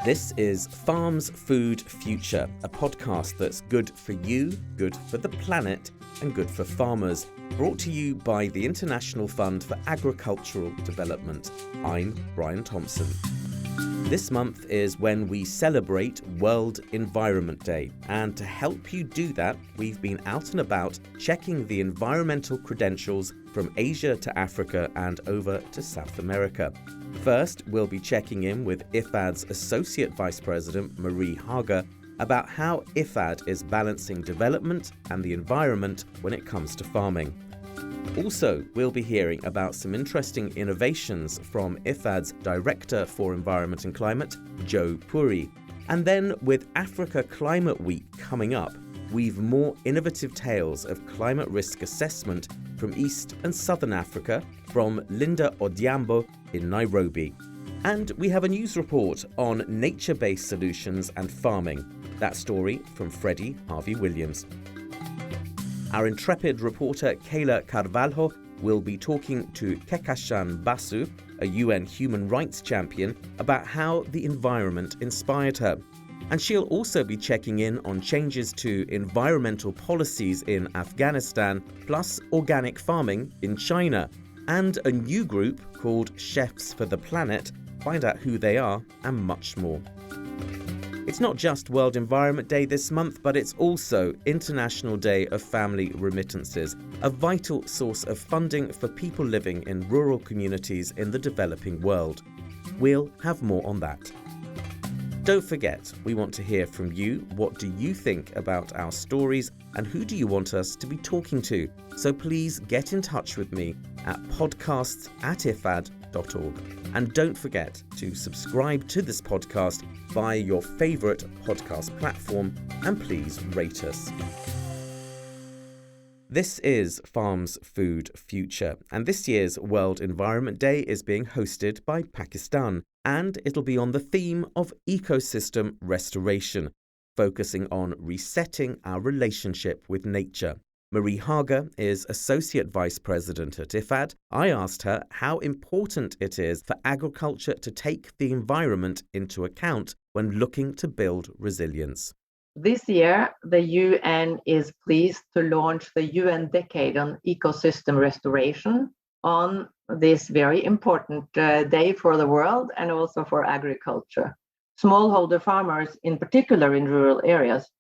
This is Farms Food Future, a podcast that's good for you, good for the planet, and good for farmers. Brought to you by the International Fund for Agricultural Development. I'm Brian Thompson. This month is when we celebrate World Environment Day, and to help you do that, we've been out and about checking the environmental credentials from Asia to Africa and over to South America. First, we'll be checking in with IFAD's Associate Vice President, Marie Hager, about how IFAD is balancing development and the environment when it comes to farming. Also, we'll be hearing about some interesting innovations from IFAD's Director for Environment and Climate, Joe Puri. And then, with Africa Climate Week coming up, we've more innovative tales of climate risk assessment from East and Southern Africa from Linda Odhiambo in Nairobi. And we have a news report on nature-based solutions and farming. That story from Freddie Harvey-Williams. Our intrepid reporter Kayla Carvalho will be talking to Kekashan Basu, a UN human rights champion, about how the environment inspired her. And she'll also be checking in on changes to environmental policies in Afghanistan, plus organic farming in China, and a new group called Chefs for the Planet. Find out who they are and much more. It's not just World Environment Day this month, but it's also International Day of Family Remittances, a vital source of funding for people living in rural communities in the developing world. We'll have more on that. Don't forget, we want to hear from you. What do you think about our stories and who do you want us to be talking to? So please get in touch with me at podcasts@ifad.org. And don't forget to subscribe to this podcast via your favourite podcast platform and please rate us. This is Farms Food Future, and this year's World Environment Day is being hosted by Pakistan, and it'll be on the theme of ecosystem restoration, focusing on resetting our relationship with nature. Marie Hager is Associate Vice President at IFAD. I asked her how important it is for agriculture to take the environment into account when looking to build resilience. This year, the UN is pleased to launch the UN Decade on Ecosystem Restoration on this very important day for the world and also for agriculture. Smallholder farmers, in particular in rural areas,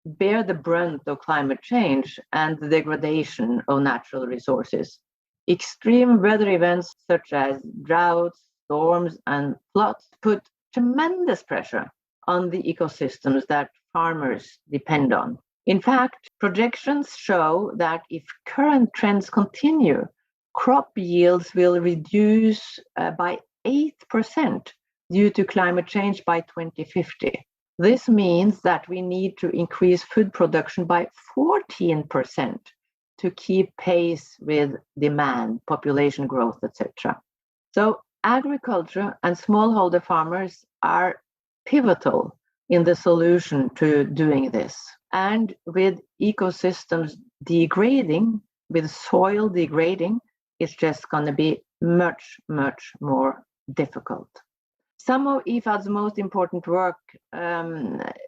bear the brunt of climate change and the degradation of natural resources. Extreme weather events such as droughts, storms, and floods put tremendous pressure on the ecosystems that farmers depend on. In fact, projections show that if current trends continue, crop yields will reduce by 8% due to climate change by 2050. This means that we need to increase food production by 14% to keep pace with demand, population growth, etc. So agriculture and smallholder farmers are pivotal in the solution to doing this. And with ecosystems degrading, with soil degrading, it's just going to be much, much more difficult. Some of IFAD's most important work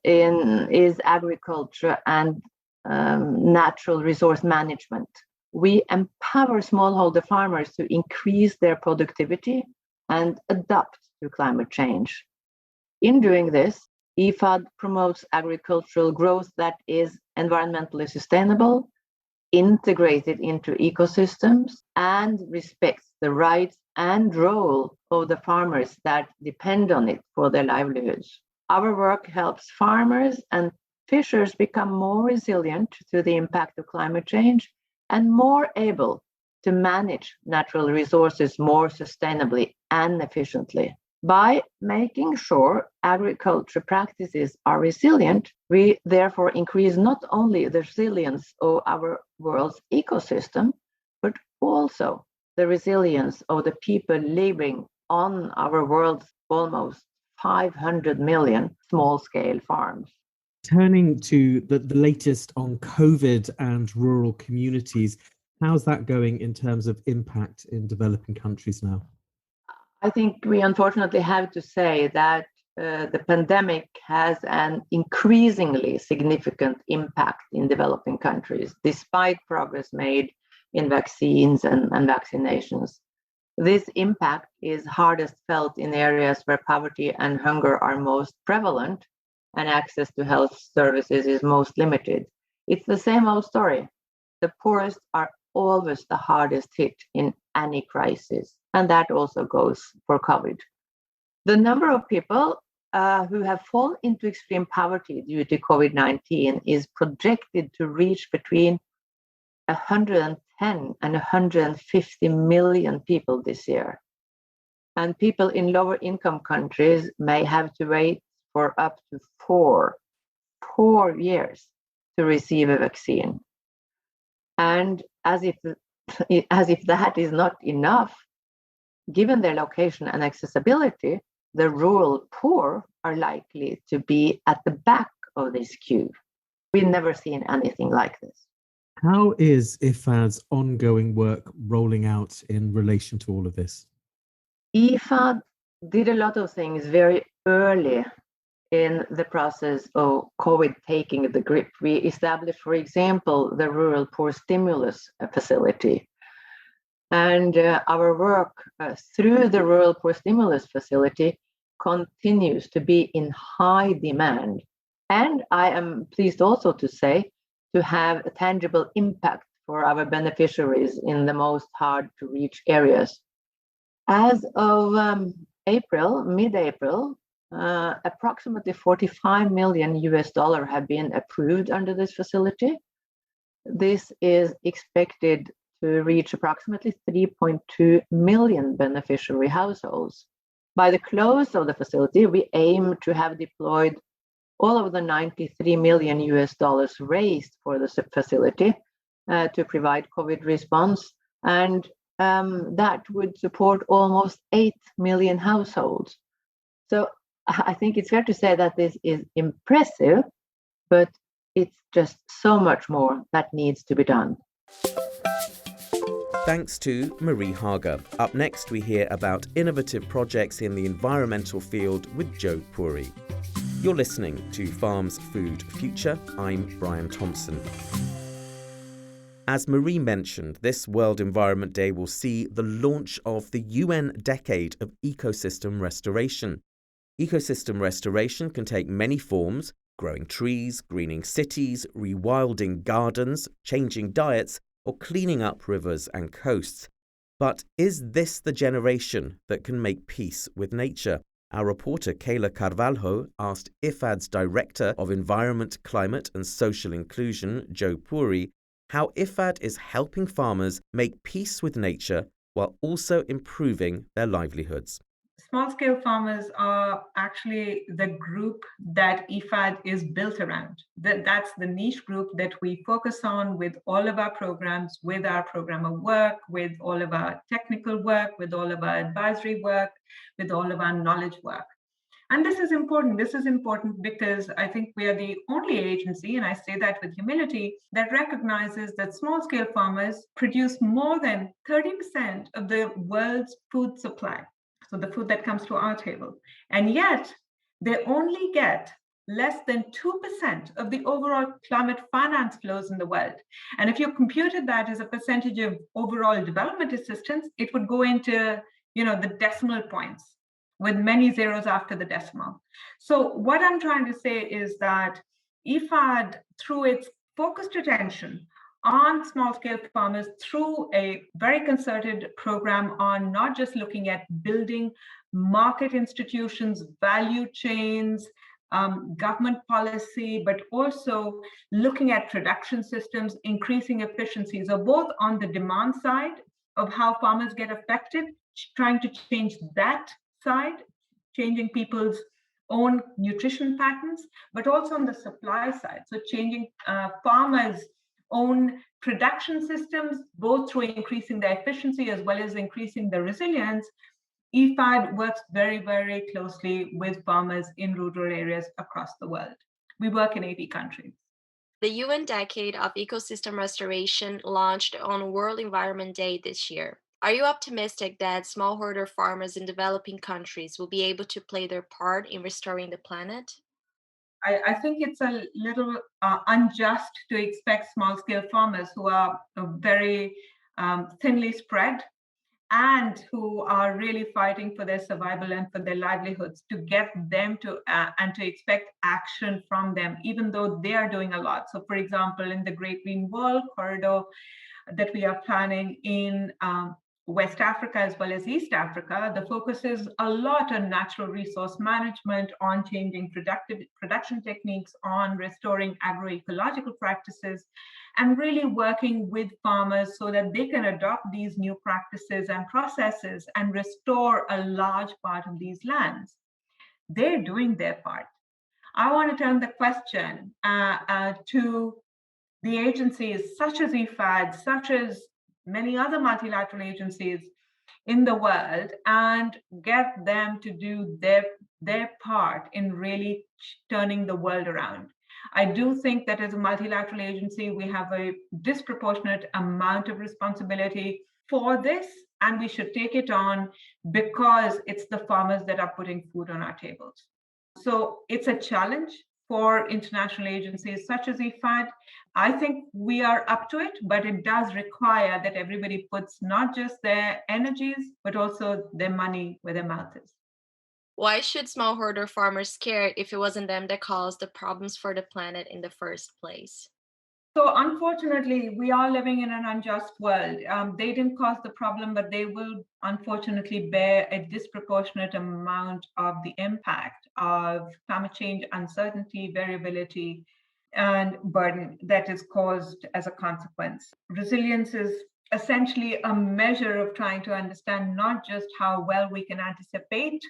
is agriculture and natural resource management. We empower smallholder farmers to increase their productivity and adapt to climate change. In doing this, IFAD promotes agricultural growth that is environmentally sustainable, integrated into ecosystems, and respects the rights and role of the farmers that depend on it for their livelihoods. Our work helps farmers and fishers become more resilient to the impact of climate change and more able to manage natural resources more sustainably and efficiently. By making sure agriculture practices are resilient, we therefore increase not only the resilience of our world's ecosystem, but also the resilience of the people living on our world's almost 500 million small-scale farms. Turning to the latest on COVID and rural communities, how's that going in terms of impact in developing countries now? I think we unfortunately have to say that the pandemic has an increasingly significant impact in developing countries, despite progress made in vaccines and vaccinations. This impact is hardest felt in areas where poverty and hunger are most prevalent and access to health services is most limited. It's the same old story. The poorest are always the hardest hit in any crisis, and that also goes for COVID. The number of people who have fallen into extreme poverty due to COVID-19 is projected to reach between 110 and 150 million people this year. And people in lower income countries may have to wait for up to four years to receive a vaccine. And as if that is not enough, given their location and accessibility, the rural poor are likely to be at the back of this queue. We've never seen anything like this. How is IFAD's ongoing work rolling out in relation to all of this? IFAD did a lot of things very early in the process of COVID taking the grip. We established, for example, the Rural Poor Stimulus Facility. And our work through the Rural Poor Stimulus Facility continues to be in high demand. And I am pleased also to say, to have a tangible impact for our beneficiaries in the most hard to reach areas. As of mid-April, approximately $45 million have been approved under this facility. This is expected to reach approximately 3.2 million beneficiary households. By the close of the facility, we aim to have deployed all of the $93 million raised for the facility to provide COVID response, and that would support almost 8 million households. So I think it's fair to say that this is impressive, but it's just so much more that needs to be done. Thanks to Marie Hager. Up next, we hear about innovative projects in the environmental field with Joe Puri. You're listening to Farm's Food Future. I'm Brian Thompson. As Marie mentioned, this World Environment Day will see the launch of the UN Decade of Ecosystem Restoration. Ecosystem restoration can take many forms: growing trees, greening cities, rewilding gardens, changing diets, or cleaning up rivers and coasts. But is this the generation that can make peace with nature? Our reporter Kayla Carvalho asked IFAD's Director of Environment, Climate and Social Inclusion, Joe Puri, how IFAD is helping farmers make peace with nature while also improving their livelihoods. Small-scale farmers are actually the group that IFAD is built around. That's the niche group that we focus on with all of our programs, with our programmer work, with all of our technical work, with all of our advisory work, with all of our knowledge work. And this is important. This is important because I think we are the only agency, and I say that with humility, that recognizes that small-scale farmers produce more than 30% of the world's food supply. So the food that comes to our table. And yet, they only get less than 2% of the overall climate finance flows in the world. And if you computed that as a percentage of overall development assistance, it would go into, the decimal points with many zeros after the decimal. So what I'm trying to say is that IFAD, through its focused attention on small-scale farmers, through a very concerted program on not just looking at building market institutions, value chains, government policy, but also looking at production systems, increasing efficiencies, or both on the demand side of how farmers get affected, trying to change that side, changing people's own nutrition patterns, but also on the supply side, so changing farmers' own production systems, both through increasing their efficiency as well as increasing the resilience. IFAD works very, very closely with farmers in rural areas across the world. We work in 80 countries. The UN Decade of Ecosystem Restoration launched on World Environment Day this year. Are you optimistic that smallholder farmers in developing countries will be able to play their part in restoring the planet? I think it's a little unjust to expect small scale farmers who are very thinly spread and who are really fighting for their survival and for their livelihoods to get them to and to expect action from them, even though they are doing a lot. So, for example, in the Great Green Wall corridor that we are planning in West Africa as well as East Africa, the focus is a lot on natural resource management, on changing production techniques, on restoring agroecological practices, and really working with farmers so that they can adopt these new practices and processes and restore a large part of these lands. They're doing their part. I want to turn the question to the agencies such as IFAD, such as many other multilateral agencies in the world, and get them to do their part in really turning the world around. I do think that as a multilateral agency, we have a disproportionate amount of responsibility for this, and we should take it on because it's the farmers that are putting food on our tables. So it's a challenge for international agencies such as IFAD. I think we are up to it, but it does require that everybody puts not just their energies, but also their money where their mouth is. Why should smallholder farmers care if it wasn't them that caused the problems for the planet in the first place? So unfortunately, we are living in an unjust world. They didn't cause the problem, but they will unfortunately bear a disproportionate amount of the impact of climate change, uncertainty, variability, and burden that is caused as a consequence. Resilience is essentially a measure of trying to understand not just how well we can anticipate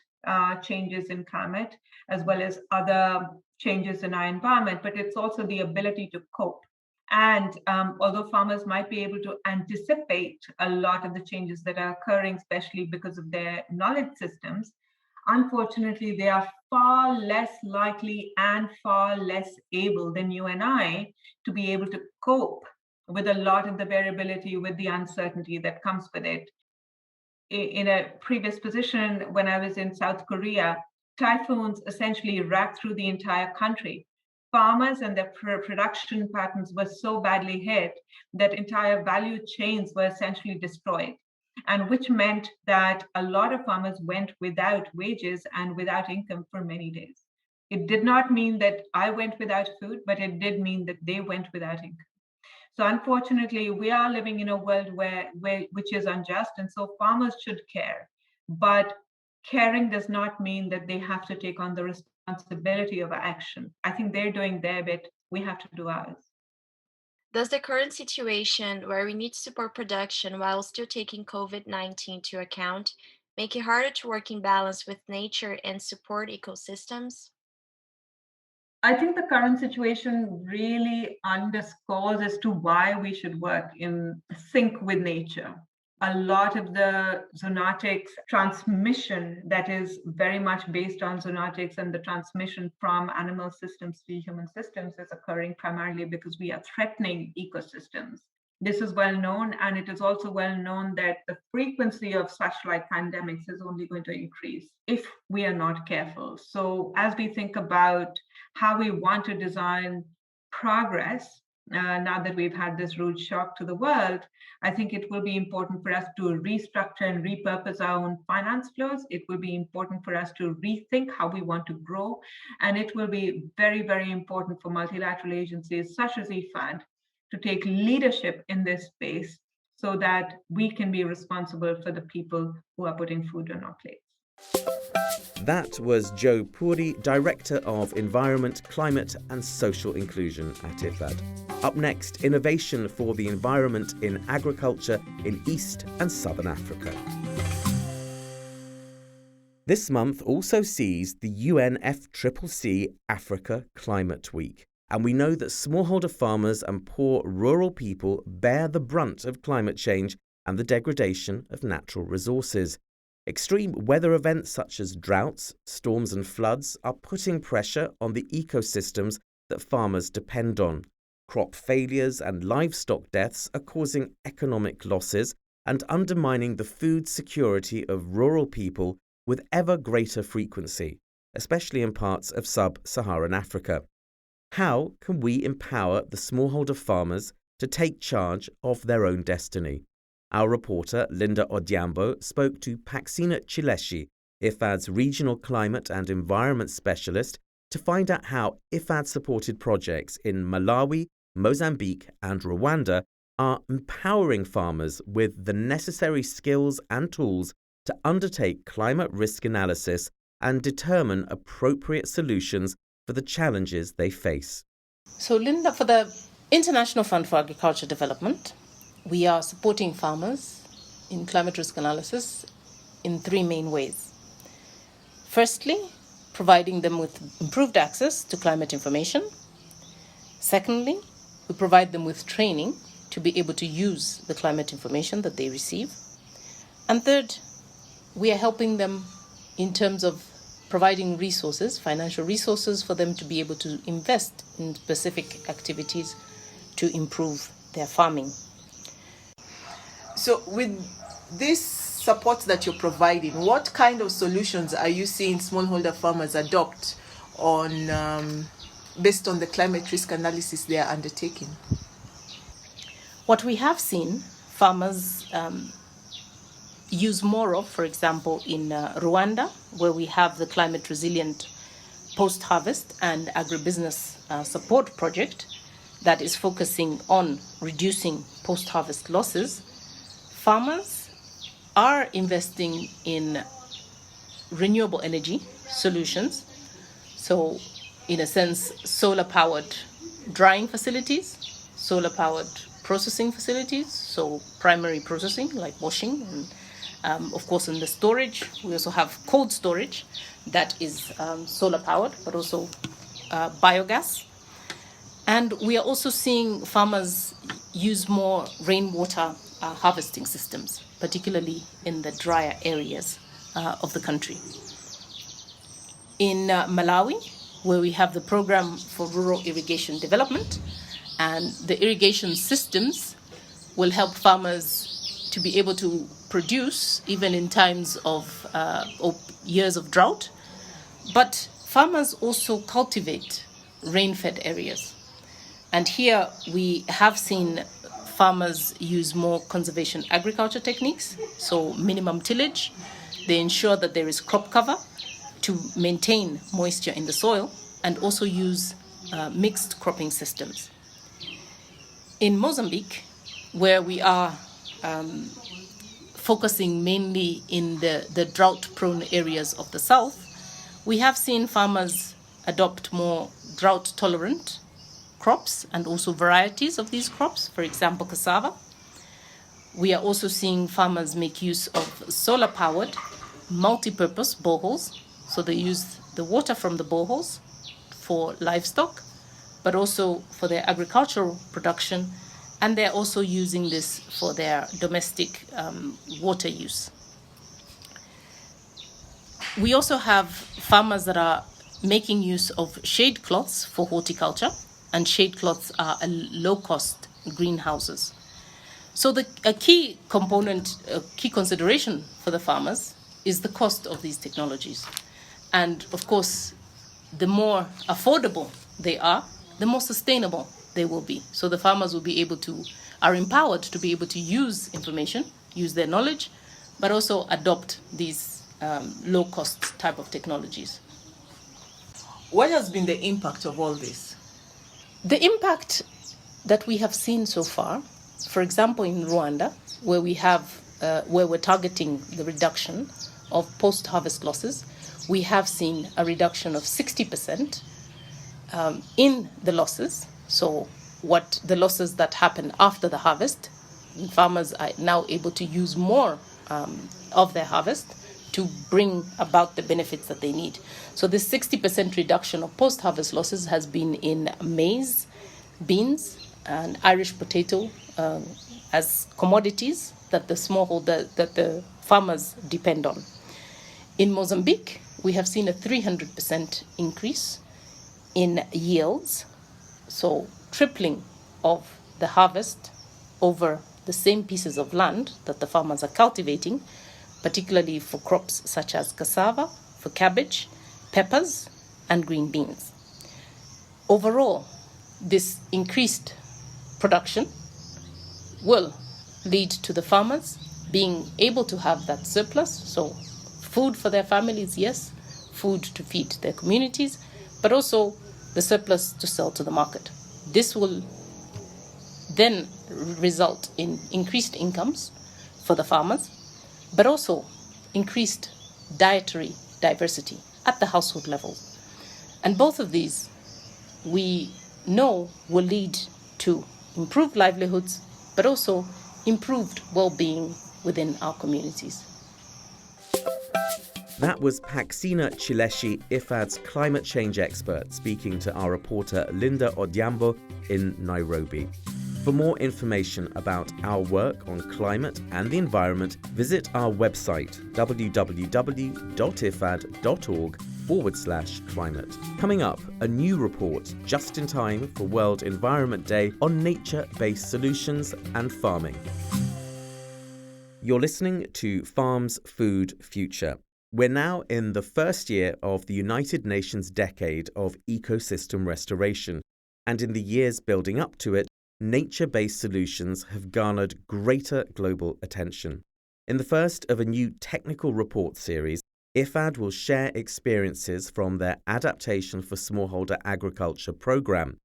changes in climate, as well as other changes in our environment, but it's also the ability to cope. And although farmers might be able to anticipate a lot of the changes that are occurring, especially because of their knowledge systems, unfortunately, they are far less likely and far less able than you and I to be able to cope with a lot of the variability, with the uncertainty that comes with it. In a previous position, when I was in South Korea, typhoons essentially racked through the entire country. Farmers and their production patterns were so badly hit that entire value chains were essentially destroyed, and which meant that a lot of farmers went without wages and without income for many days. It did not mean that I went without food, but it did mean that they went without income. So unfortunately, we are living in a world which is unjust, and so farmers should care. But caring does not mean that they have to take on the responsibility of action. I think they're doing their bit. We have to do ours. Does the current situation where we need to support production while still taking COVID-19 into account make it harder to work in balance with nature and support ecosystems? I think the current situation really underscores as to why we should work in sync with nature. A lot of the zoonotics transmission that is very much based on zoonotics and the transmission from animal systems to human systems is occurring primarily because we are threatening ecosystems. This is well known, and it is also well known that the frequency of such like pandemics is only going to increase if we are not careful. So as we think about how we want to design progress, now that we've had this rude shock to the world, I think it will be important for us to restructure and repurpose our own finance flows. It will be important for us to rethink how we want to grow. And it will be very, very important for multilateral agencies such as IFAD to take leadership in this space so that we can be responsible for the people who are putting food on our plates. That was Jo Puri, Director of Environment, Climate and Social Inclusion at IFAD. Up next, innovation for the environment in agriculture in East and Southern Africa. This month also sees the UNFCCC Africa Climate Week. And we know that smallholder farmers and poor rural people bear the brunt of climate change and the degradation of natural resources. Extreme weather events such as droughts, storms and floods are putting pressure on the ecosystems that farmers depend on. Crop failures and livestock deaths are causing economic losses, and undermining the food security of rural people with ever greater frequency, especially in parts of sub-Saharan Africa. How can we empower the smallholder farmers to take charge of their own destiny? Our reporter Linda Odhiambo spoke to Paxina Chileshi, IFAD's Regional Climate and Environment Specialist, to find out how IFAD-supported projects in Malawi, Mozambique and Rwanda are empowering farmers with the necessary skills and tools to undertake climate risk analysis and determine appropriate solutions for the challenges they face. So, Linda, for the International Fund for Agriculture Development, we are supporting farmers in climate risk analysis in three main ways. Firstly, providing them with improved access to climate information. Secondly, we provide them with training to be able to use the climate information that they receive. And third, we are helping them in terms of providing resources, financial resources for them to be able to invest in specific activities to improve their farming. So with this support that you're providing, what kind of solutions are you seeing smallholder farmers adopt on based on the climate risk analysis they are undertaking? What we have seen farmers use more of, for example, in Rwanda, where we have the climate resilient post-harvest and agribusiness support project that is focusing on reducing post-harvest losses, farmers are investing in renewable energy solutions. So, in a sense, solar-powered drying facilities, solar-powered processing facilities, so primary processing like washing, and of course in the storage, we also have cold storage that is solar-powered, but also biogas. And we are also seeing farmers use more rainwater harvesting systems, particularly in the drier areas of the country. In Malawi, where we have the Program for Rural Irrigation Development, and the irrigation systems will help farmers to be able to produce even in times of years of drought. But farmers also cultivate rain-fed areas. And here we have seen farmers use more conservation agriculture techniques, so minimum tillage. They ensure that there is crop cover to maintain moisture in the soil, and also use mixed cropping systems. In Mozambique, where we are focusing mainly in the drought-prone areas of the south, we have seen farmers adopt more drought-tolerant crops and also varieties of these crops, for example, cassava. We are also seeing farmers make use of solar-powered, multi-purpose boreholes. So they use the water from the boreholes for livestock, but also for their agricultural production, and they're also using this for their domestic water use. We also have farmers that are making use of shade cloths for horticulture, and shade cloths are low-cost greenhouses. So a key component, a key consideration for the farmers is the cost of these technologies. And of course, the more affordable they are, the more sustainable they will be. So the farmers will be are empowered to be able to use information, use their knowledge, but also adopt these low-cost type of technologies. What has been the impact of all this? The impact that we have seen so far, for example, in Rwanda, where we're targeting the reduction of post-harvest losses, we have seen a reduction of 60% in the losses. So what the losses that happen after the harvest, farmers are now able to use more of their harvest to bring about the benefits that they need. So this 60% reduction of post-harvest losses has been in maize, beans, and Irish potato as commodities that the farmers depend on. In Mozambique, we have seen a 300% increase in yields, so tripling of the harvest over the same pieces of land that the farmers are cultivating, particularly for crops such as cassava, for cabbage, peppers, and green beans. Overall, this increased production will lead to the farmers being able to have that surplus, so food for their families, yes, food to feed their communities, but also the surplus to sell to the market. This will then result in increased incomes for the farmers, but also increased dietary diversity at the household level. And both of these, we know, will lead to improved livelihoods, but also improved well-being within our communities. That was Paxina Chileshi, IFAD's climate change expert, speaking to our reporter Linda Odhiambo in Nairobi. For more information about our work on climate and the environment, visit our website www.ifad.org/climate. Coming up, a new report just in time for World Environment Day on nature-based solutions and farming. You're listening to Farms Food Future. We're now in the first year of the United Nations Decade of Ecosystem Restoration, and in the years building up to it, nature-based solutions have garnered greater global attention. In the first of a new technical report series, IFAD will share experiences from their Adaptation for Smallholder Agriculture program.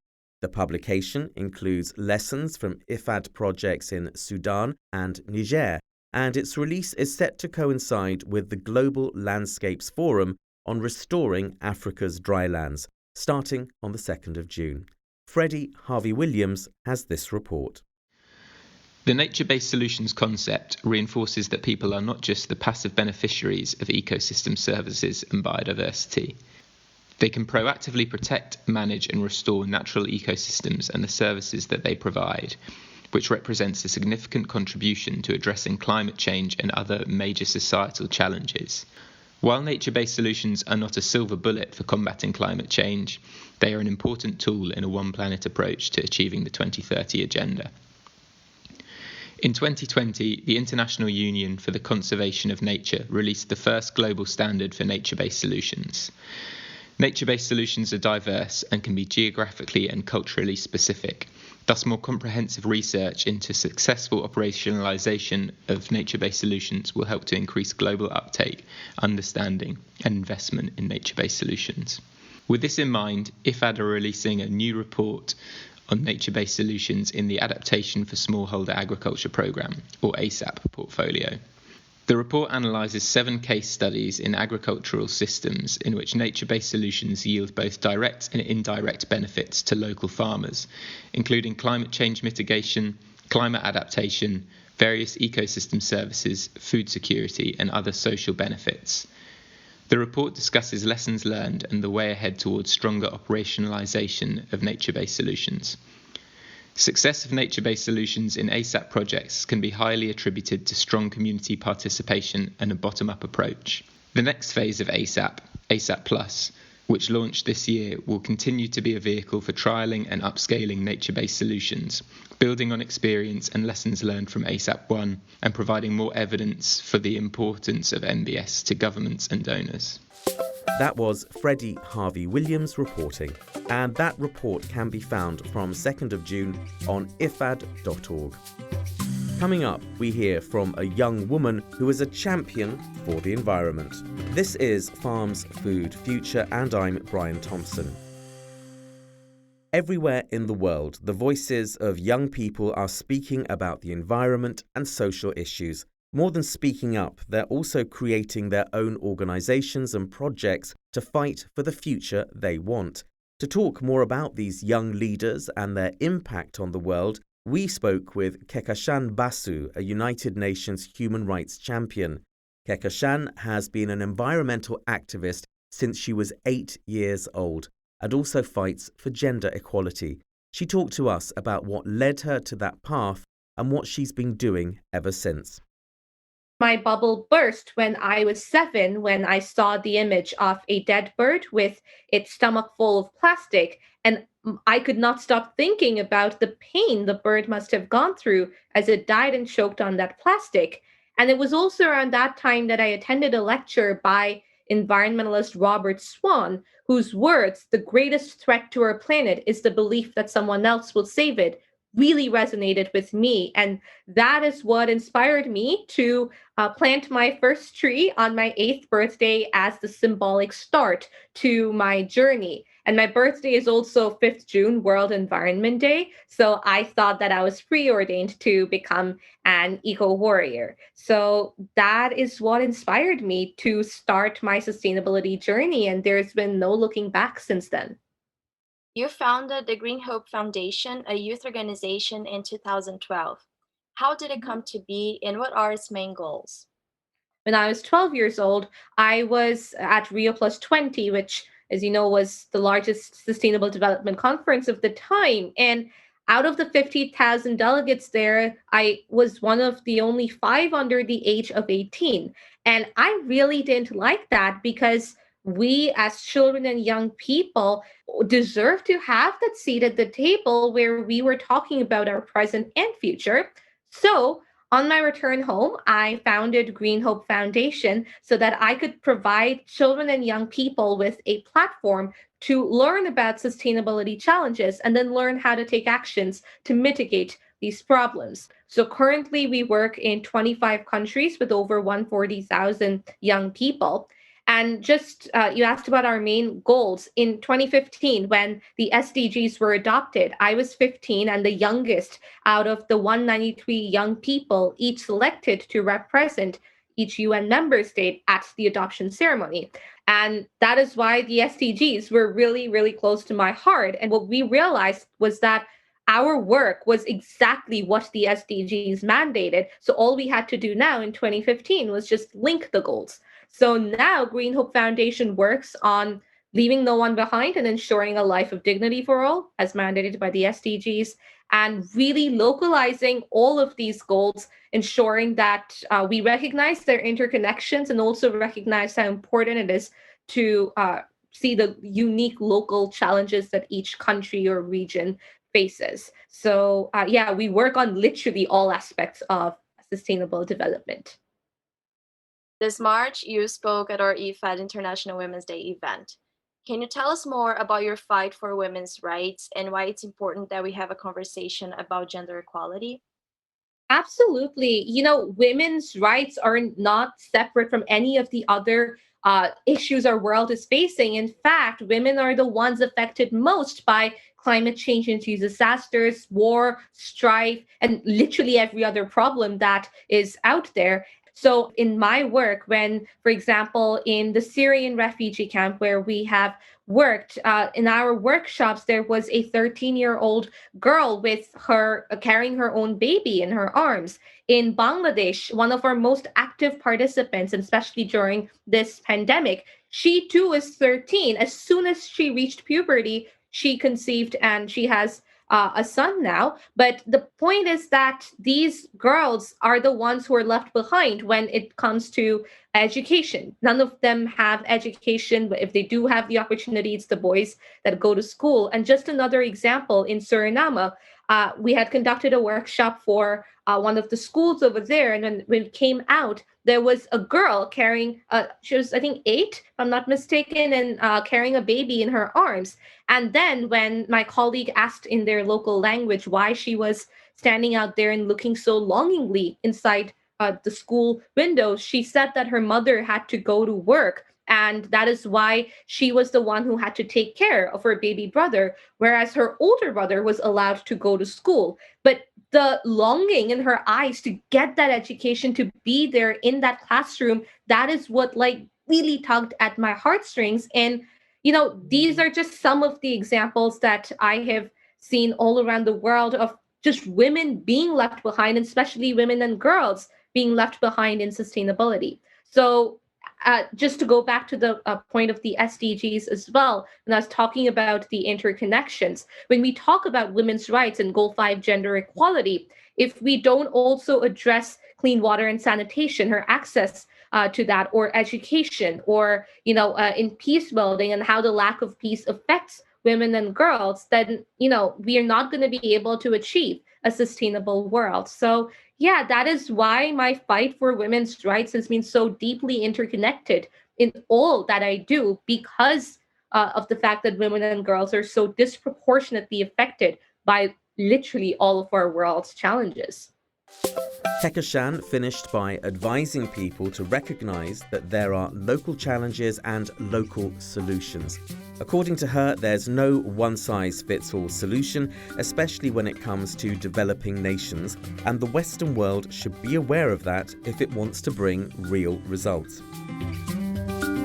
The publication includes lessons from IFAD projects in Sudan and Niger, and its release is set to coincide with the Global Landscapes Forum on Restoring Africa's Drylands, starting on the 2nd of June. Freddie Harvey-Williams has this report. The nature-based solutions concept reinforces that people are not just the passive beneficiaries of ecosystem services and biodiversity. They can proactively protect, manage and restore natural ecosystems and the services that they provide, which represents a significant contribution to addressing climate change and other major societal challenges. While nature-based solutions are not a silver bullet for combating climate change, they are an important tool in a one-planet approach to achieving the 2030 Agenda. In 2020, the International Union for the Conservation of Nature released the first global standard for nature-based solutions. Nature-based solutions are diverse and can be geographically and culturally specific. Thus, more comprehensive research into successful operationalization of nature-based solutions will help to increase global uptake, understanding, and investment in nature-based solutions. With this in mind, IFAD are releasing a new report on nature-based solutions in the Adaptation for Smallholder Agriculture program, or ASAP portfolio. The report analyses 7 case studies in agricultural systems in which nature-based solutions yield both direct and indirect benefits to local farmers, including climate change mitigation, climate adaptation, various ecosystem services, food security, and other social benefits. The report discusses lessons learned and the way ahead towards stronger operationalisation of nature-based solutions. Success of nature-based solutions in ASAP projects can be highly attributed to strong community participation and a bottom-up approach. The next phase of ASAP, ASAP Plus, which launched this year, will continue to be a vehicle for trialling and upscaling nature-based solutions, building on experience and lessons learned from ASAP 1 and providing more evidence for the importance of NBS to governments and donors. That was Freddie Harvey-Williams reporting, and that report can be found from 2nd of June on ifad.org. Coming up, we hear from a young woman who is a champion for the environment. This is Farms Food Future, and I'm Brian Thompson. Everywhere in the world, the voices of young people are speaking about the environment and social issues. More than speaking up, they're also creating their own organisations and projects to fight for the future they want. To talk more about these young leaders and their impact on the world, we spoke with Kekashan Basu, a United Nations human rights champion. Kekashan has been an environmental activist since she was 8 years old and also fights for gender equality. She talked to us about what led her to that path and what she's been doing ever since. My bubble burst when I was 7 when I saw the image of a dead bird with its stomach full of plastic And I could not stop thinking about the pain the bird must have gone through as it died and choked on that plastic. And it was also around that time that I attended a lecture by environmentalist Robert Swan, whose words, "the greatest threat to our planet is the belief that someone else will save it," really resonated with me. And that is what inspired me to plant my first tree on my 8th birthday as the symbolic start to my journey. And my birthday is also 5th June, World Environment Day. So I thought that I was preordained to become an eco warrior. So that is what inspired me to start my sustainability journey. And there's been no looking back since then. You founded the Green Hope Foundation, a youth organization, in 2012. How did it come to be, and what are its main goals? When I was 12 years old, I was at Rio Plus 20, which, as you know, was the largest sustainable development conference of the time. And out of the 50,000 delegates there, I was one of the only 5 under the age of 18. And I really didn't like that because we, as children and young people, deserve to have that seat at the table where we were talking about our present and future. So on my return home, I founded Green Hope Foundation so that I could provide children and young people with a platform to learn about sustainability challenges and then learn how to take actions to mitigate these problems. So currently, we work in 25 countries with over 140,000 young people. And just you asked about our main goals. In 2015, when the SDGs were adopted, I was 15 and the youngest out of the 193 young people, each selected to represent each UN member state at the adoption ceremony. And that is why the SDGs were really, really close to my heart. And what we realized was that our work was exactly what the SDGs mandated. So all we had to do now in 2015 was just link the goals. So now Green Hope Foundation works on leaving no one behind and ensuring a life of dignity for all, as mandated by the SDGs, and really localizing all of these goals, ensuring that we recognize their interconnections and also recognize how important it is to see the unique local challenges that each country or region faces. So, yeah, we work on literally all aspects of sustainable development. This March, you spoke at our IFAD International Women's Day event. Can you tell us more about your fight for women's rights and why it's important that we have a conversation about gender equality? Absolutely. Women's rights are not separate from any of the other issues our world is facing. In fact, women are the ones affected most by climate change induced disasters, war, strife, and literally every other problem that is out there. So, in my work, when, for example, in the Syrian refugee camp where we have worked, in our workshops, there was a 13-year-old girl with her carrying her own baby in her arms. In Bangladesh, one of our most active participants, and especially during this pandemic, she too is 13. As soon as she reached puberty, she conceived and she has a son now. But the point is that these girls are the ones who are left behind when it comes to education. None of them have education, but if they do have the opportunity, it's the boys that go to school. And just another example, in Suriname, we had conducted a workshop for one of the schools over there. And when it came out, there was a girl carrying, she was, I think, 8, if I'm not mistaken, and carrying a baby in her arms. And then when my colleague asked in their local language why she was standing out there and looking so longingly inside the school windows, she said that her mother had to go to work. And that is why she was the one who had to take care of her baby brother, whereas her older brother was allowed to go to school. But the longing in her eyes to get that education, to be there in that classroom, that is what really tugged at my heartstrings. And, these are just some of the examples that I have seen all around the world of just women being left behind, and especially women and girls being left behind in sustainability. So just to go back to the point of the SDGs as well, when I was talking about the interconnections, when we talk about women's rights and Goal 5 gender equality, if we don't also address clean water and sanitation, her access to that, or education, or in peace building and how the lack of peace affects women and girls, then, we are not going to be able to achieve a sustainable world. So yeah, that is why my fight for women's rights has been so deeply interconnected in all that I do, because of the fact that women and girls are so disproportionately affected by literally all of our world's challenges. Kekashan finished by advising people to recognise that there are local challenges and local solutions. According to her, there's no one-size-fits-all solution, especially when it comes to developing nations, and the Western world should be aware of that if it wants to bring real results.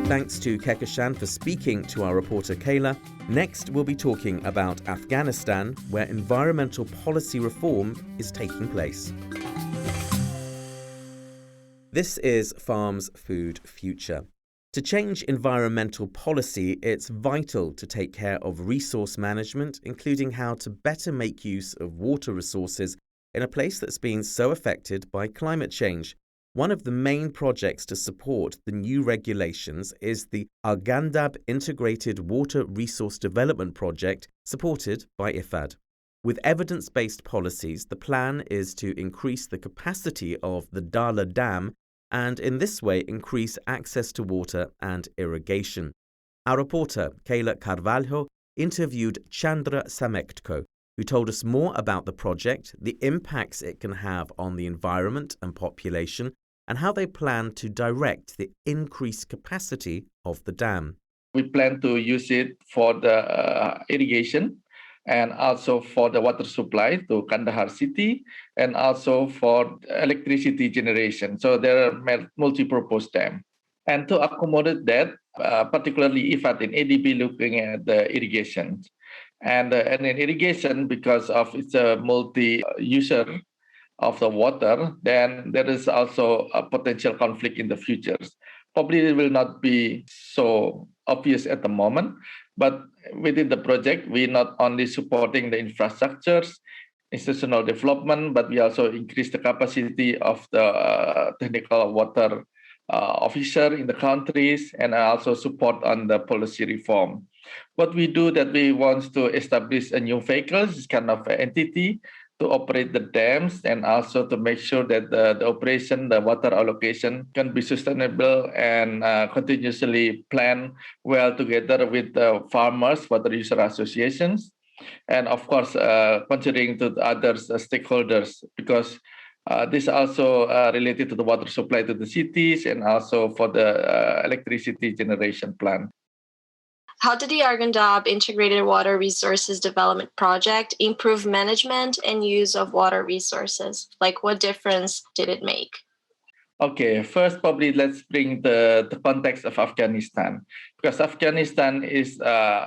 Thanks to Kekashan for speaking to our reporter Kayla. Next, we'll be talking about Afghanistan, where environmental policy reform is taking place. This is Farm's Food Future. To change environmental policy, it's vital to take care of resource management, including how to better make use of water resources in a place that's been so affected by climate change. One of the main projects to support the new regulations is the Arghandab Integrated Water Resource Development Project, supported by IFAD. With evidence-based policies, the plan is to increase the capacity of the Dala Dam and in this way increase access to water and irrigation. Our reporter, Kayla Carvalho, interviewed Chandra Samektko, who told us more about the project, the impacts it can have on the environment and population, and how they plan to direct the increased capacity of the dam. We plan to use it for the irrigation and also for the water supply to Kandahar city and also for electricity generation. So there are multi-purpose dam. And to accommodate that, particularly IFAD and ADB looking at the irrigation. And in irrigation, because of it's a multi-user of the water, then there is also a potential conflict in the future. Probably it will not be so obvious at the moment, but within the project, we're not only supporting the infrastructures, institutional development, but we also increase the capacity of the technical water officer in the countries and also support on the policy reform. What we do that we want to establish a new vehicle, this kind of entity to operate the dams and also to make sure that the operation, the water allocation can be sustainable and continuously planned well together with the farmers, water user associations, and of course, considering to the other stakeholders, because this also related to the water supply to the cities and also for the electricity generation plant. How did the Arghandab Integrated Water Resources Development Project improve management and use of water resources? Like, what difference did it make? Okay, first probably let's bring the context of Afghanistan, because Afghanistan is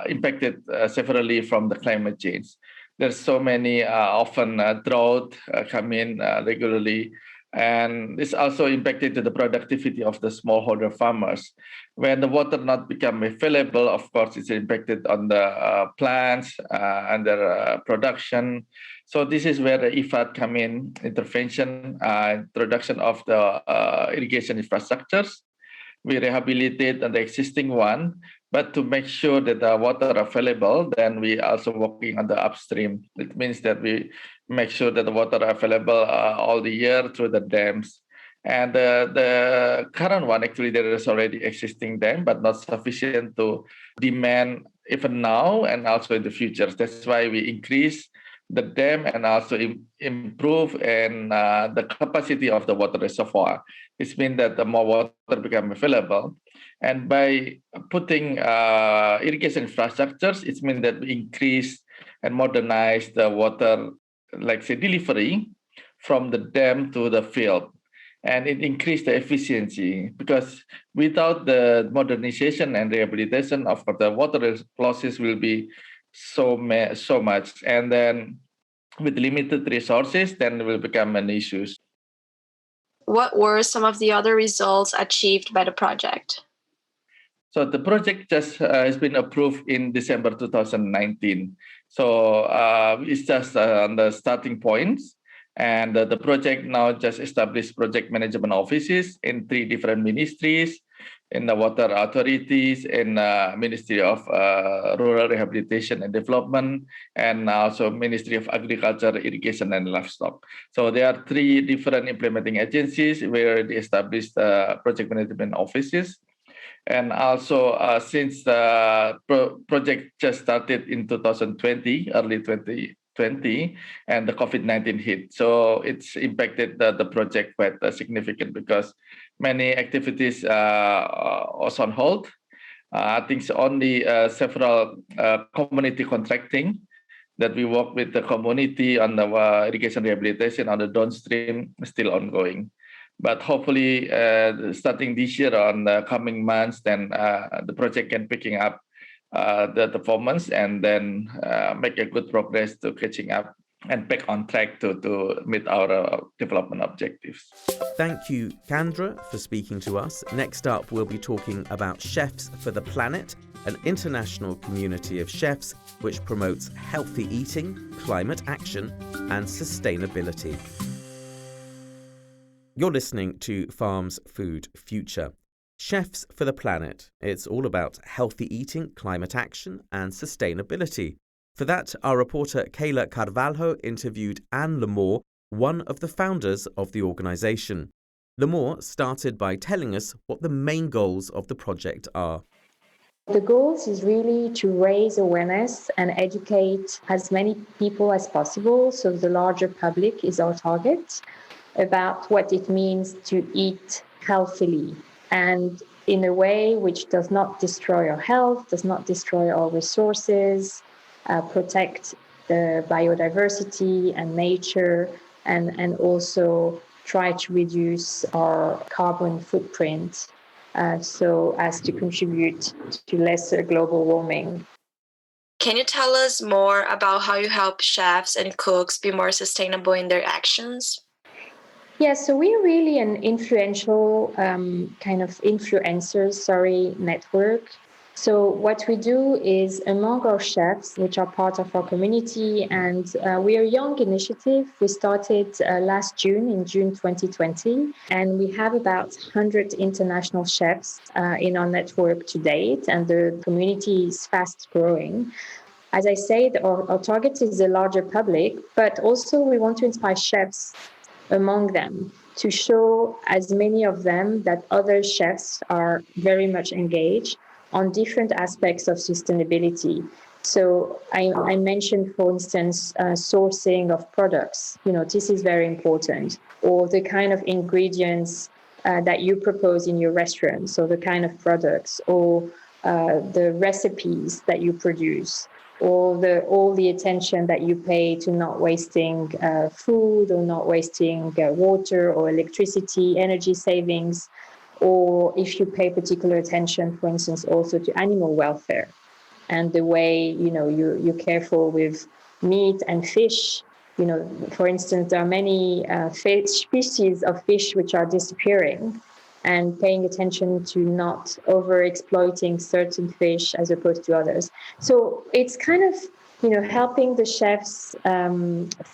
impacted severely from the climate change. There's so many often drought coming regularly, and this also impacted to the productivity of the smallholder farmers. When the water not become available, of course, it's impacted on the plants and their production. So this is where the IFAD come in, intervention, introduction of the irrigation infrastructures. We rehabilitate the existing one, but to make sure that the water available, then we also working on the upstream. It means that we make sure that the water available all the year through the dams. And the current one, actually, there is already existing dam, but not sufficient to demand even now and also in the future. That's why we increase the dam and also improve and the capacity of the water reservoir. It means that the more water become available. And by putting irrigation infrastructures, it means that we increase and modernize the water, like say, delivery from the dam to the field. And it increased the efficiency, because without the modernization and rehabilitation, of course, the water losses will be so much. And then with limited resources, then it will become an issue. What were some of the other results achieved by the project? So the project just has been approved in December 2019. So it's just on the starting points. And the project now just established project management offices in 3 different ministries. in the water authorities, in Ministry of Rural Rehabilitation and Development, and also Ministry of Agriculture, Irrigation, and Livestock. So there are 3 different implementing agencies where they established project management offices. And also, since the project just started in 2020, early 2020, and the COVID-19 hit, so it's impacted the project quite significant because many activities was on hold. I think only several community contracting that we work with the community on the irrigation rehabilitation on the downstream is still ongoing. But hopefully, starting this year on the coming months, then the project can picking up the performance and then make a good progress to catching up and back on track to meet our development objectives. Thank you, Kandra, for speaking to us. Next up, we'll be talking about Chefs for the Planet, an international community of chefs which promotes healthy eating, climate action, and sustainability. You're listening to Farm's Food Future. Chefs for the Planet. It's all about healthy eating, climate action, and sustainability. For that, our reporter Kayla Carvalho interviewed Anne Lamore, one of the founders of the organisation. Lamore started by telling us what the main goals of the project are. The goals is really to raise awareness and educate as many people as possible, so the larger public is our target, about what it means to eat healthily and in a way which does not destroy our health, does not destroy our resources, protect the biodiversity and nature, and also try to reduce our carbon footprint so as to contribute to lesser global warming. Can you tell us more about how you help chefs and cooks be more sustainable in their actions? Yeah, so we're really an influential kind of influencers, network. So what we do is among our chefs, which are part of our community, and we are a young initiative. We started last June, in June 2020, and we have about 100 international chefs in our network to date, and the community is fast growing. As I said, our target is the larger public, but also we want to inspire chefs among them to show as many of them that other chefs are very much engaged on different aspects of sustainability. So I mentioned, for instance, sourcing of products. This is very important. Or the kind of ingredients that you propose in your restaurant, so the kind of products, or the recipes that you produce, or all the attention that you pay to not wasting food or not wasting water or electricity, energy savings, or if you pay particular attention, for instance, also to animal welfare and the way, you're careful with meat and fish. For instance, there are many species of fish which are disappearing, and paying attention to not over-exploiting certain fish as opposed to others. So it's kind of, helping the chefs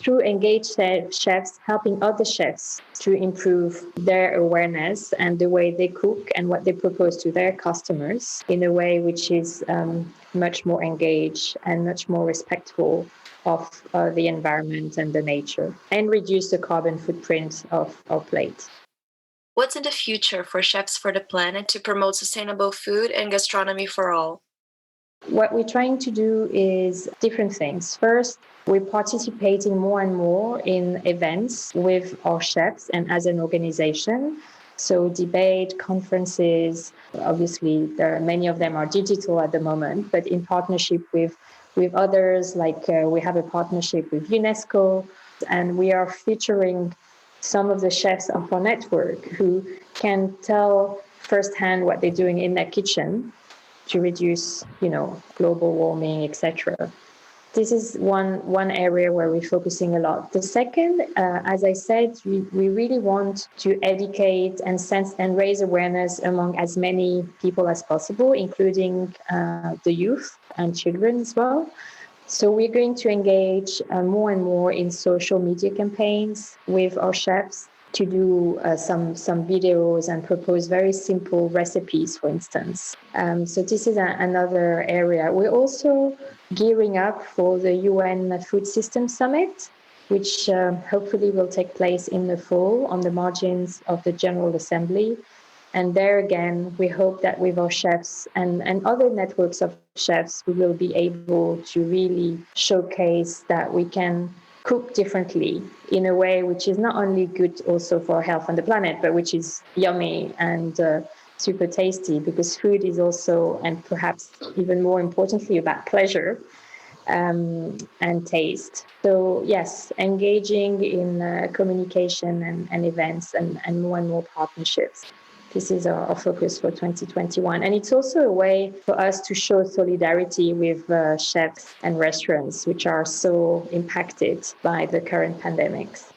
through engaged chefs, helping other chefs to improve their awareness and the way they cook and what they propose to their customers in a way which is much more engaged and much more respectful of the environment and the nature, and reduce the carbon footprint of our plate. What's in the future for Chefs for the Planet to promote sustainable food and gastronomy for all? What we're trying to do is different things. First, we're participating more and more in events with our chefs and as an organization. So debate, conferences, obviously many of them are digital at the moment, but in partnership with others, like we have a partnership with UNESCO, and we are featuring some of the chefs of our network who can tell firsthand what they're doing in their kitchen to reduce, global warming, etc. This is one area where we're focusing a lot. The second, as I said, we really want to educate and raise awareness among as many people as possible, including the youth and children as well. So we're going to engage more and more in social media campaigns with our chefs to do some videos and propose very simple recipes, for instance. So this is another area. We're also gearing up for the UN Food Systems Summit, which hopefully will take place in the fall on the margins of the General Assembly. And there again, we hope that with our chefs and other networks of chefs, we will be able to really showcase that we can cook differently in a way which is not only good also for health and the planet, but which is yummy and super tasty, because food is also, and perhaps even more importantly, about pleasure and taste. So yes, engaging in communication and events and more partnerships. This is our focus for 2021. And it's also a way for us to show solidarity with chefs and restaurants, which are so impacted by the current pandemics.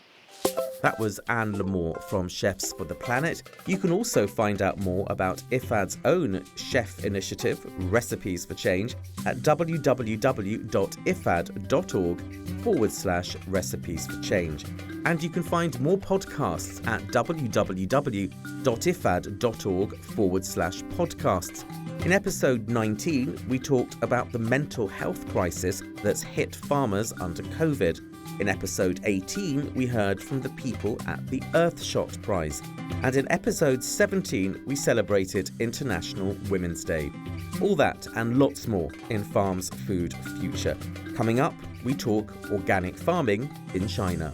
That was Anne Lamore from Chefs for the Planet. You can also find out more about IFAD's own chef initiative, Recipes for Change, at www.ifad.org/recipes for change. And you can find more podcasts at www.ifad.org/podcasts. In episode 19, we talked about the mental health crisis that's hit farmers under COVID. In episode 18, we heard from the people at the Earthshot Prize. And in episode 17, we celebrated International Women's Day. All that and lots more in Farm's Food Future. Coming up, we talk organic farming in China.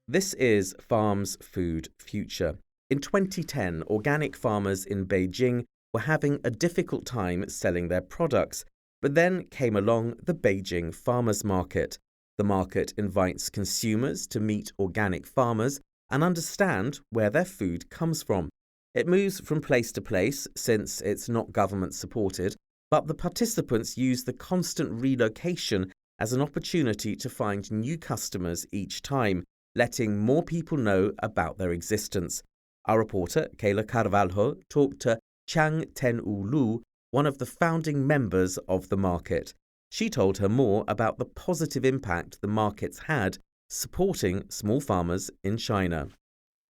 This is Farm's Food Future. In 2010, organic farmers in Beijing were having a difficult time selling their products. But then came along the Beijing Farmers Market. The market invites consumers to meet organic farmers and understand where their food comes from. It moves from place to place since it's not government supported, but the participants use the constant relocation as an opportunity to find new customers each time, letting more people know about their existence. Our reporter, Kayla Carvalho, talked to Chang Ten-U-Lu, one of the founding members of the market. She told her more about the positive impact the markets had supporting small farmers in China.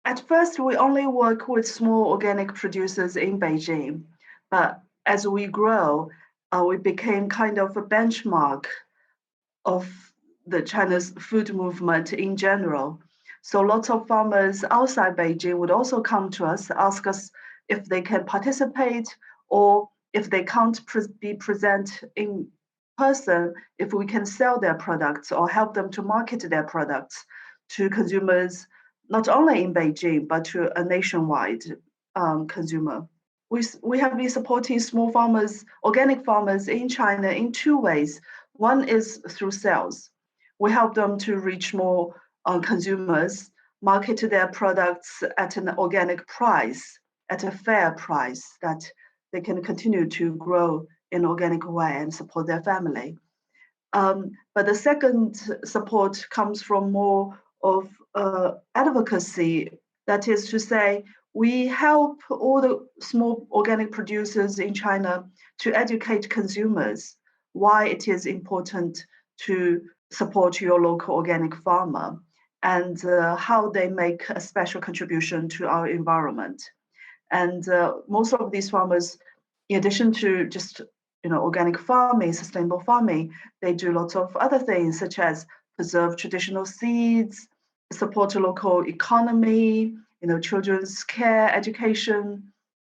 At first, we only work with small organic producers in Beijing, but as we grow, we became kind of a benchmark of the China's food movement in general. So lots of farmers outside Beijing would also come to us, ask us if they can participate, or if they can't be present in person, if we can sell their products or help them to market their products to consumers, not only in Beijing, but to a nationwide consumer. We have been supporting small farmers, organic farmers in China in two ways. One is through sales. We help them to reach more consumers, market their products at an organic price, at a fair price that they can continue to grow in an organic way and support their family. But the second support comes from more of advocacy. That is to say, we help all the small organic producers in China to educate consumers why it is important to support your local organic farmer and how they make a special contribution to our environment. And most of these farmers, in addition to just organic farming, sustainable farming, they do lots of other things such as preserve traditional seeds, support a local economy, children's care, education,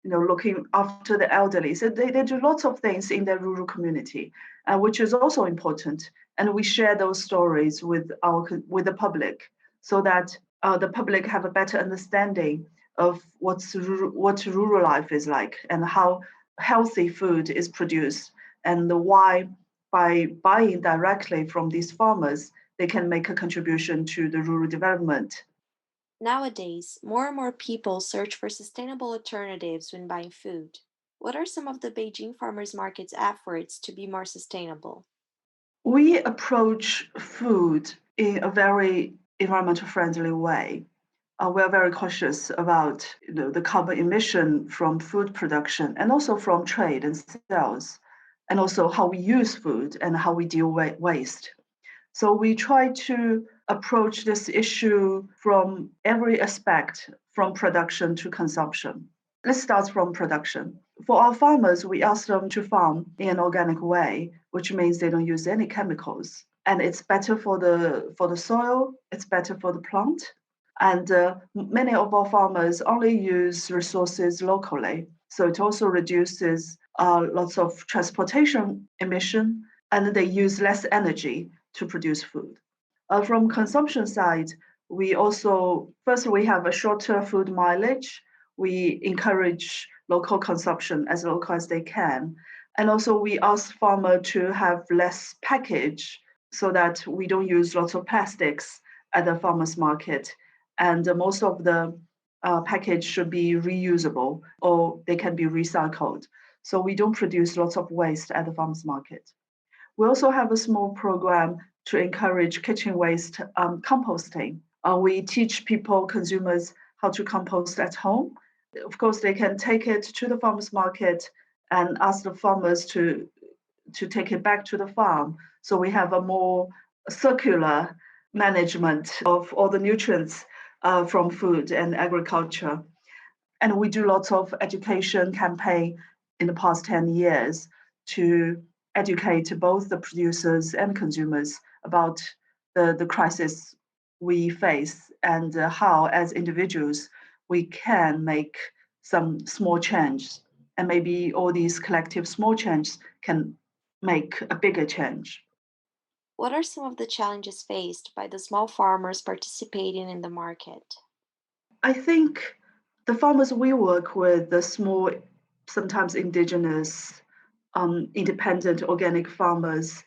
looking after the elderly. So they do lots of things in their rural community, which is also important. And we share those stories with the public so that the public have a better understanding of what rural life is like and how healthy food is produced, and why by buying directly from these farmers, they can make a contribution to the rural development. Nowadays, more and more people search for sustainable alternatives when buying food. What are some of the Beijing Farmers Market's efforts to be more sustainable? We approach food in a very environmental friendly way. We're very cautious about the carbon emission from food production and also from trade and sales, and also how we use food and how we deal with waste. So we try to approach this issue from every aspect, from production to consumption. Let's start from production. For our farmers, we ask them to farm in an organic way, which means they don't use any chemicals. And it's better for the soil, it's better for the plant. And many of our farmers only use resources locally. So it also reduces lots of transportation emission, and they use less energy to produce food. From consumption side, we have a shorter food mileage. We encourage local consumption as local as they can. And also we ask farmer to have less package so that we don't use lots of plastics at the farmer's market. And most of the package should be reusable or they can be recycled. So we don't produce lots of waste at the farmer's market. We also have a small program to encourage kitchen waste composting. We teach people, consumers, how to compost at home. Of course, they can take it to the farmer's market and ask the farmers to take it back to the farm. So we have a more circular management of all the nutrients from food and agriculture. And we do lots of education campaign in the past 10 years to educate both the producers and consumers about the crisis we face and how, as individuals, we can make some small change. And maybe all these collective small changes can make a bigger change. What are some of the challenges faced by the small farmers participating in the market? I think the farmers we work with, the small, sometimes indigenous, independent organic farmers,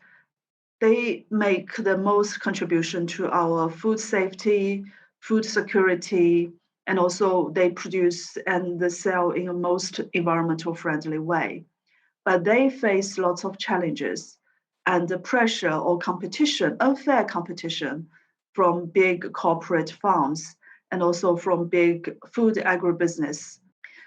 they make the most contribution to our food safety, food security, and also they produce and they sell in a most environmental friendly way. But they face lots of challenges and the pressure or competition, unfair competition from big corporate farms and also from big food agribusiness.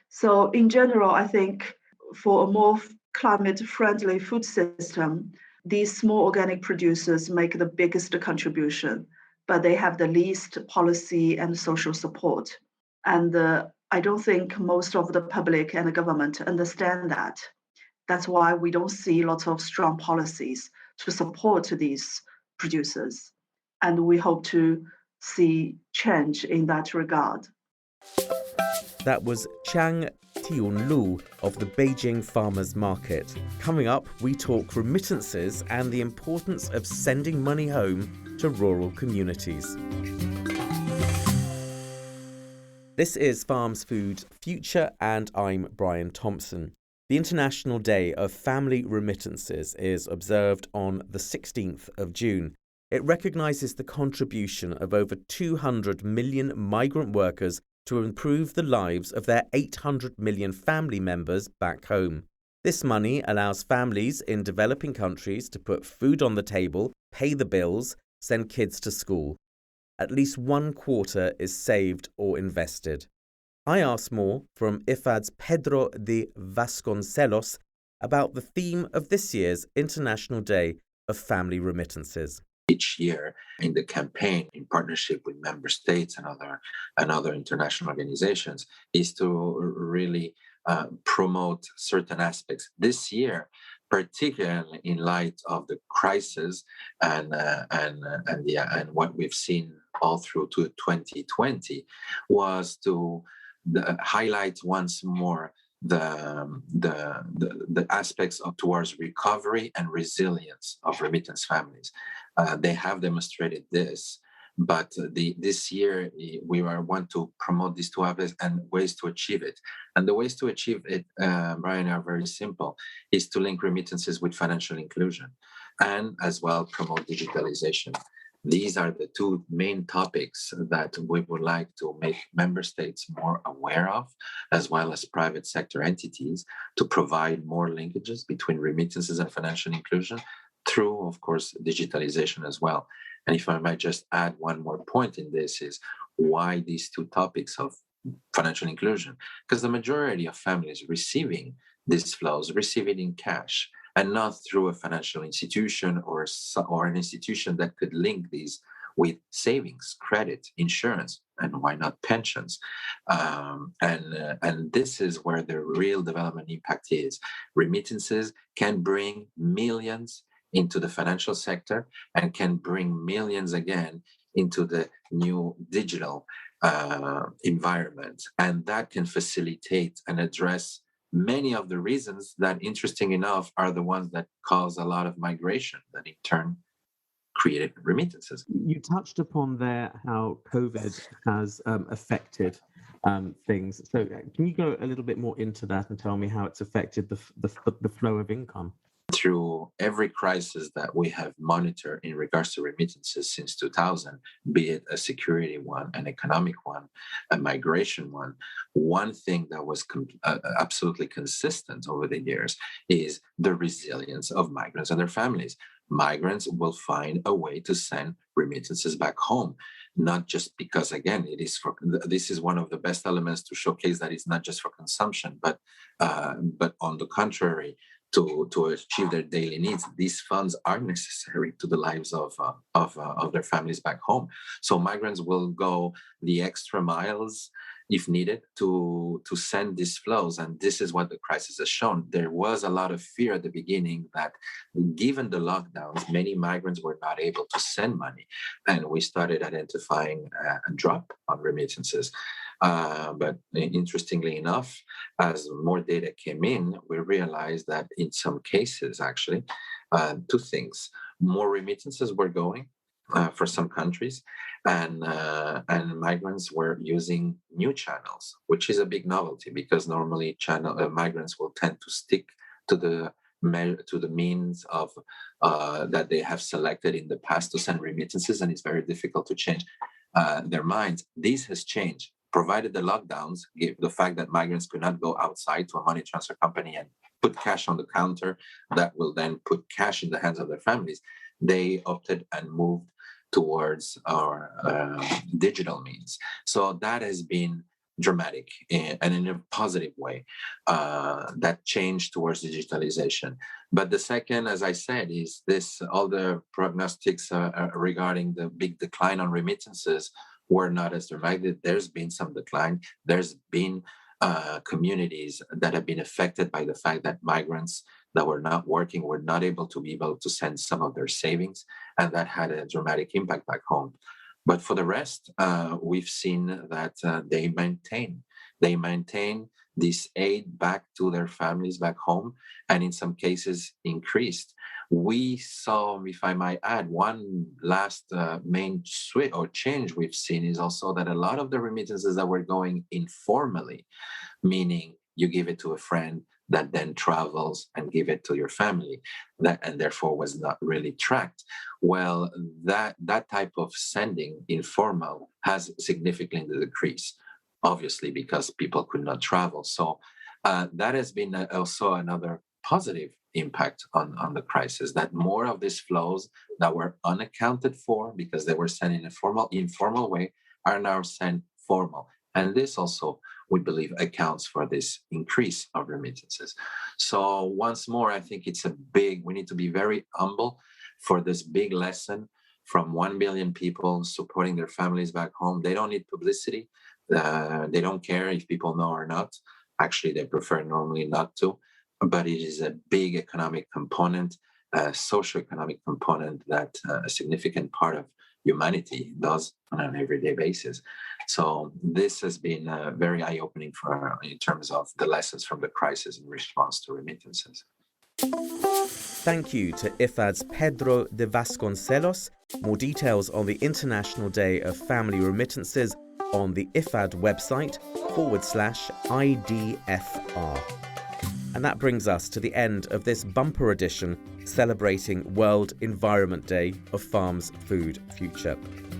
So in general, I think for a more climate-friendly food system, these small organic producers make the biggest contribution, but they have the least policy and social support. And I don't think most of the public and the government understand that. That's why we don't see lots of strong policies to support these producers. And we hope to see change in that regard. That was Chang Tianlu of the Beijing Farmers Market. Coming up, we talk remittances and the importance of sending money home to rural communities. This is Farms Food Future, and I'm Brian Thompson. The International Day of Family Remittances is observed on the 16th of June. It recognises the contribution of over 200 million migrant workers to improve the lives of their 800 million family members back home. This money allows families in developing countries to put food on the table, pay the bills, send kids to school. At least 1/4 is saved or invested. I asked more from IFAD's Pedro de Vasconcelos about the theme of this year's International Day of Family Remittances. Each year in the campaign, in partnership with member states and other international organizations, is to really promote certain aspects. This year, particularly in light of the crisis and what we've seen all through to 2020, was to highlight once more the aspects of towards recovery and resilience of remittance families. They have demonstrated this, but this year we want to promote these two aspects and ways to achieve it. And the ways to achieve it, Brian, are very simple: is to link remittances with financial inclusion, and as well promote digitalization. These are the two main topics that we would like to make member states more aware of, as well as private sector entities, to provide more linkages between remittances and financial inclusion through, of course, digitalization as well. And if I might just add one more point in this, is why these two topics of financial inclusion? Because the majority of families receiving these flows receive it in cash, and not through a financial institution or an institution that could link these with savings, credit, insurance, and why not pensions? And this is where the real development impact is. Remittances can bring millions into the financial sector and can bring millions again into the new digital environment. And that can facilitate and address many of the reasons that, interesting enough, are the ones that cause a lot of migration that in turn created remittances. You touched upon there how COVID has affected things. So can you go a little bit more into that and tell me how it's affected the flow of income? Through every crisis that we have monitored in regards to remittances since 2000, be it a security one, an economic one, a migration one thing that was absolutely consistent over the years is the resilience of migrants and their families. Migrants will find a way to send remittances back home, not just because, again, this is one of the best elements to showcase that it's not just for consumption, but on the contrary, to achieve their daily needs. These funds are necessary to the lives of their families back home. So migrants will go the extra miles if needed to send these flows. And this is what the crisis has shown. There was a lot of fear at the beginning that given the lockdowns, many migrants were not able to send money. And we started identifying a drop on remittances. But interestingly enough, as more data came in, we realized that in some cases, actually, two things. More remittances were going for some countries, and migrants were using new channels, which is a big novelty because normally migrants will tend to stick to the means of that they have selected in the past to send remittances, and it's very difficult to change their minds. This has changed. Provided the lockdowns, the fact that migrants could not go outside to a money transfer company and put cash on the counter that will then put cash in the hands of their families, they opted and moved towards our digital means. So that has been dramatic and in a positive way, that change towards digitalization. But the second, as I said, is all the prognostics regarding the big decline on remittances were not as dramatic. There's been some decline. There's been communities that have been affected by the fact that migrants that were not working were not able to send some of their savings, and that had a dramatic impact back home. But for the rest, we've seen that they maintain this aid back to their families back home, and in some cases increased. We saw, if I might add, one last main switch or change we've seen is also that a lot of the remittances that were going informally, meaning you give it to a friend that then travels and give it to your family, and therefore was not really tracked. Well, that type of sending informal has significantly decreased, obviously because people could not travel. So that has been also another positive impact on the crisis, that more of these flows that were unaccounted for because they were sent in a informal way are now sent formal. And this also, we believe, accounts for this increase of remittances. So once more, I think we need to be very humble for this big lesson from 1 billion people supporting their families back home. They don't need publicity. They don't care if people know or not. Actually, they prefer normally not to. But it is a big economic component, a socioeconomic component that a significant part of humanity does on an everyday basis. So this has been very eye-opening in terms of the lessons from the crisis in response to remittances. Thank you to IFAD's Pedro de Vasconcelos. More details on the International Day of Family Remittances on the IFAD website /IDFR. And that brings us to the end of this bumper edition celebrating World Environment Day of Farms Food Future.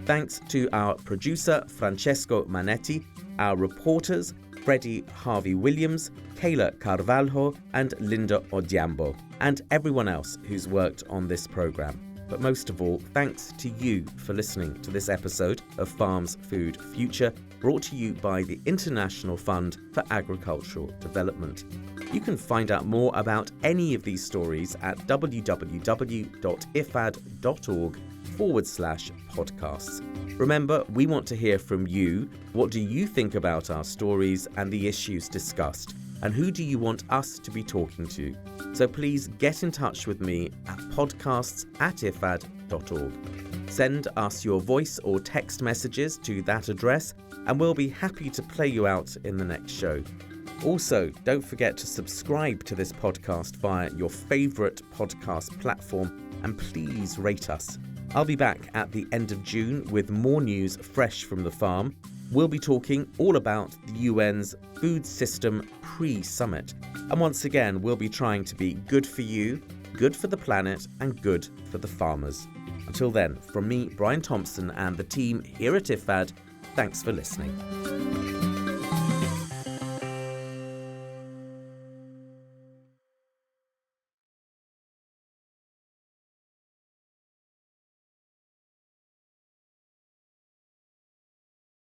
Thanks to our producer Francesco Manetti, our reporters Freddie Harvey Williams, Kayla Carvalho and Linda Odiambo, and everyone else who's worked on this programme. But most of all, thanks to you for listening to this episode of Farms Food Future. brought to you by the International Fund for Agricultural Development. You can find out more about any of these stories at www.ifad.org/podcasts. Remember, we want to hear from you. What do you think about our stories and the issues discussed? And who do you want us to be talking to? So please get in touch with me at podcasts@ifad.org. Send us your voice or text messages to that address, and we'll be happy to play you out in the next show. Also, don't forget to subscribe to this podcast via your favourite podcast platform, and please rate us. I'll be back at the end of June with more news fresh from the farm. We'll be talking all about the UN's Food System Pre-Summit. And once again, we'll be trying to be good for you, good for the planet, and good for the farmers. Until then, from me, Brian Thompson, and the team here at IFAD, thanks for listening.